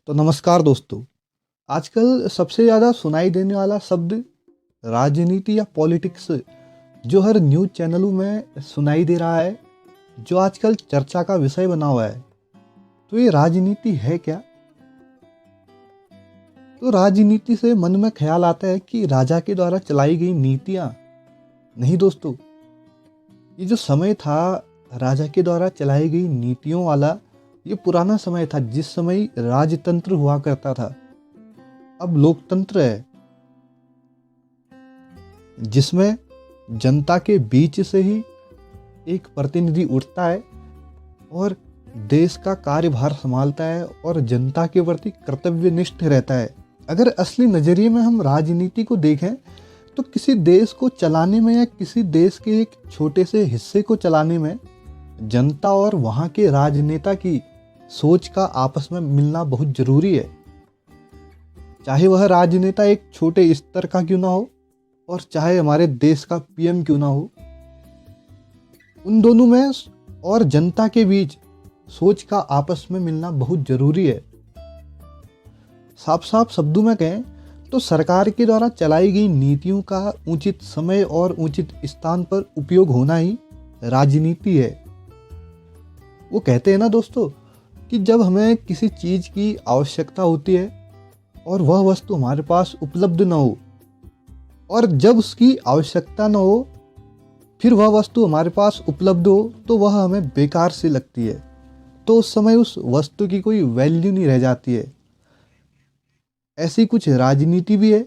तो नमस्कार दोस्तों। आजकल सबसे ज़्यादा सुनाई देने वाला शब्द राजनीति या पॉलिटिक्स जो हर न्यूज़ चैनलों में सुनाई दे रहा है, जो आजकल चर्चा का विषय बना हुआ है। तो ये राजनीति है क्या? तो राजनीति से मन में ख्याल आता है कि राजा के द्वारा चलाई गई नीतियाँ। नहीं दोस्तों, ये जो समय था राजा के द्वारा चलाई गई नीतियों वाला, ये पुराना समय था जिस समय राजतंत्र हुआ करता था। अब लोकतंत्र है जिसमें जनता के बीच से ही एक प्रतिनिधि उठता है और देश का कार्यभार संभालता है और जनता के प्रति कर्तव्यनिष्ठ रहता है। अगर असली नज़रिए में हम राजनीति को देखें तो किसी देश को चलाने में या किसी देश के एक छोटे से हिस्से को चलाने में जनता और वहाँ के राजनेता की सोच का आपस में मिलना बहुत जरूरी है। चाहे वह राजनेता एक छोटे स्तर का क्यों ना हो और चाहे हमारे देश का पीएम क्यों ना हो, उन दोनों में और जनता के बीच सोच का आपस में मिलना बहुत जरूरी है। साफ साफ शब्दों में कहें तो सरकार के द्वारा चलाई गई नीतियों का उचित समय और उचित स्थान पर उपयोग होना ही राजनीति है। वो कहते हैं ना दोस्तों कि जब हमें किसी चीज़ की आवश्यकता होती है और वह वस्तु हमारे पास उपलब्ध न हो, और जब उसकी आवश्यकता न हो फिर वह वस्तु हमारे पास उपलब्ध हो, तो वह हमें बेकार सी लगती है। तो उस समय उस वस्तु की कोई वैल्यू नहीं रह जाती है। ऐसी कुछ राजनीति भी है।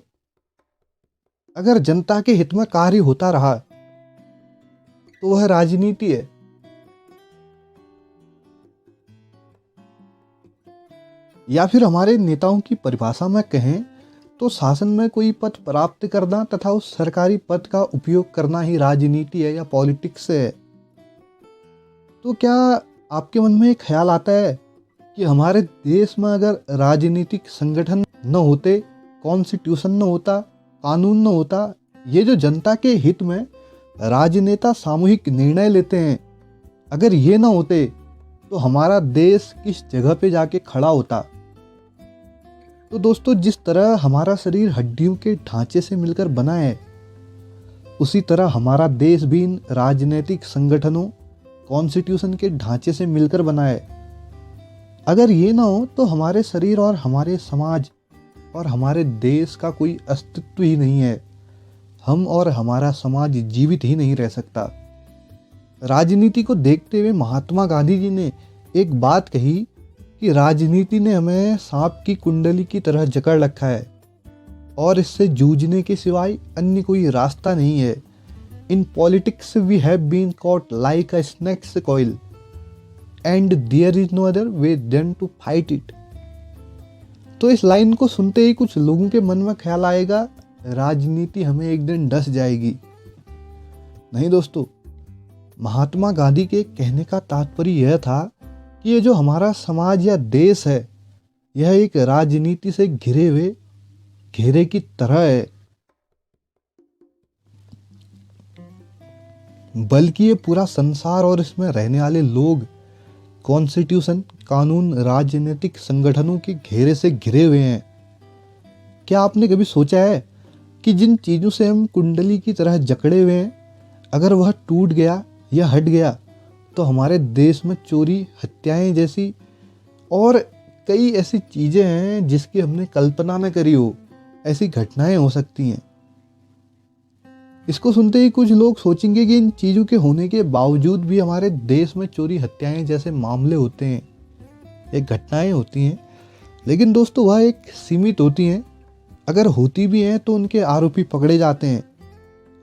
अगर जनता के हित में कार्य होता रहा तो वह राजनीति है। या फिर हमारे नेताओं की परिभाषा में कहें तो शासन में कोई पद प्राप्त करना तथा उस सरकारी पद का उपयोग करना ही राजनीति है या पॉलिटिक्स है। तो क्या आपके मन में एक ख्याल आता है कि हमारे देश में अगर राजनीतिक संगठन न होते, कॉन्स्टिट्यूशन न होता, कानून न होता, ये जो जनता के हित में राजनेता सामूहिक निर्णय लेते हैं, अगर ये ना होते तो हमारा देश किस जगह पे जाके खड़ा होता? तो दोस्तों, जिस तरह हमारा शरीर हड्डियों के ढांचे से मिलकर बना है, उसी तरह हमारा देश भी इन राजनीतिक संगठनों, कॉन्स्टिट्यूशन के ढांचे से मिलकर बना है। अगर ये ना हो तो हमारे शरीर और हमारे समाज और हमारे देश का कोई अस्तित्व ही नहीं है। हम और हमारा समाज जीवित ही नहीं रह सकता। राजनीति को देखते हुए महात्मा गांधी जी ने एक बात कही कि राजनीति ने हमें सांप की कुंडली की तरह जकड़ रखा है और इससे जूझने के सिवाय अन्य कोई रास्ता नहीं है। In politics we have been caught like a snake's coil and there is no other way than to fight it. तो इस लाइन को सुनते ही कुछ लोगों के मन में ख्याल आएगा, राजनीति हमें एक दिन डस जाएगी। नहीं दोस्तों, महात्मा गांधी के कहने का तात्पर्य यह था कि ये जो हमारा समाज या देश है, यह एक राजनीति से घिरे हुए घेरे की तरह है। बल्कि ये पूरा संसार और इसमें रहने वाले लोग कॉन्स्टिट्यूशन, कानून, राजनीतिक संगठनों के घेरे से घिरे हुए हैं। क्या आपने कभी सोचा है कि जिन चीज़ों से हम कुंडली की तरह जकड़े हुए हैं, अगर वह टूट गया या हट गया तो हमारे देश में चोरी, हत्याएं जैसी और कई ऐसी चीज़ें हैं जिसकी हमने कल्पना न करी हो, ऐसी घटनाएं हो सकती हैं। इसको सुनते ही कुछ लोग सोचेंगे कि इन चीज़ों के होने के बावजूद भी हमारे देश में चोरी, हत्याएं जैसे मामले होते हैं, एक घटनाएं होती हैं। लेकिन दोस्तों, वह एक सीमित होती हैं। अगर होती भी हैं तो उनके आरोपी पकड़े जाते हैं।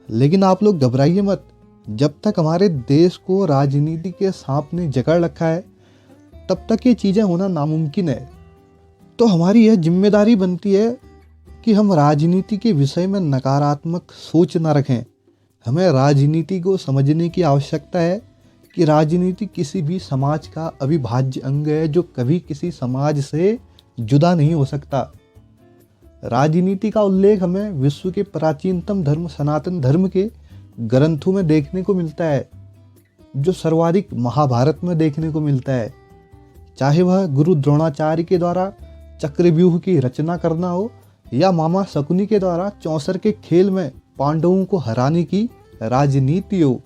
लेकिन आप लोग घबराइए मत, जब तक हमारे देश को राजनीति के सांप ने जकड़ रखा है तब तक ये चीज़ें होना नामुमकिन है। तो हमारी यह जिम्मेदारी बनती है कि हम राजनीति के विषय में नकारात्मक सोच न रखें। हमें राजनीति को समझने की आवश्यकता है कि राजनीति किसी भी समाज का अविभाज्य अंग है जो कभी किसी समाज से जुदा नहीं हो सकता। राजनीति का उल्लेख हमें विश्व के प्राचीनतम धर्म सनातन धर्म के ग्रंथों में देखने को मिलता है, जो सर्वाधिक महाभारत में देखने को मिलता है। चाहे वह गुरु द्रोणाचार्य के द्वारा चक्रव्यूह की रचना करना हो या मामा शकुनी के द्वारा चौसर के खेल में पांडवों को हराने की राजनीति हो।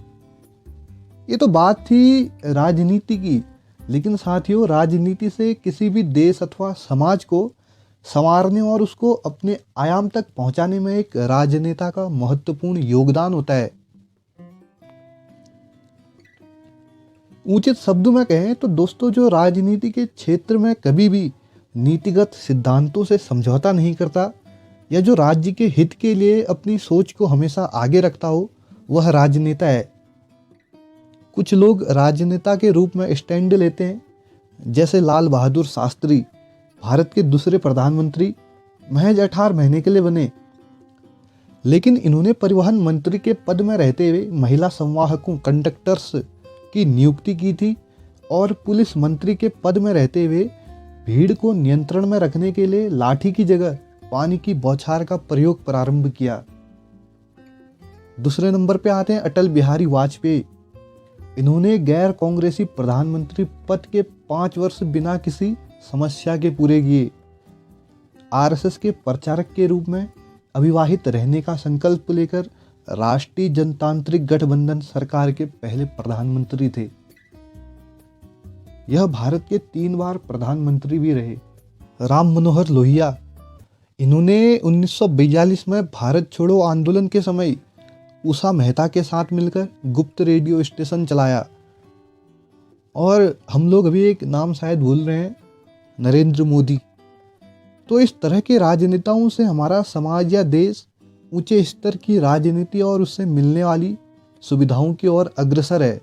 ये तो बात थी राजनीति की, लेकिन साथियों राजनीति से किसी भी देश अथवा समाज को संवारने और उसको अपने आयाम तक पहुंचाने में एक राजनेता का महत्वपूर्ण योगदान होता है। उचित शब्दों में कहें तो दोस्तों, जो राजनीति के क्षेत्र में कभी भी नीतिगत सिद्धांतों से समझौता नहीं करता या जो राज्य के हित के लिए अपनी सोच को हमेशा आगे रखता हो, वह राजनेता है। कुछ लोग राजनेता के रूप में स्टैंड लेते हैं, जैसे लाल बहादुर शास्त्री भारत के दूसरे प्रधानमंत्री महज 18 महीने के लिए बने, लेकिन इन्होंने परिवहन मंत्री के पद में रहते हुए महिला संवाहकों कंडक्टर्स की नियुक्ति की थी और पुलिस मंत्री के पद में रहते हुए भीड़ को नियंत्रण में रखने के लिए लाठी की जगह पानी की बौछार का प्रयोग प्रारंभ किया। दूसरे नंबर पे आते हैं अटल बिहारी वाजपेयी। इन्होंने गैर कांग्रेसी प्रधानमंत्री पद के 5 वर्ष बिना किसी समस्या के पूरे किए। आरएसएस के प्रचारक के रूप में अविवाहित रहने का संकल्प लेकर राष्ट्रीय जनतांत्रिक गठबंधन सरकार के पहले प्रधानमंत्री थे। यह भारत के 3 बार प्रधानमंत्री भी रहे। राम मनोहर लोहिया, इन्होंने 1942 में भारत छोड़ो आंदोलन के समय उषा मेहता के साथ मिलकर गुप्त रेडियो स्टेशन चलाया। और हम लोग अभी एक नाम शायद भूल रहे हैं, नरेंद्र मोदी। तो इस तरह के राजनेताओं से हमारा समाज या देश ऊंचे स्तर की राजनीति और उससे मिलने वाली सुविधाओं की ओर अग्रसर है।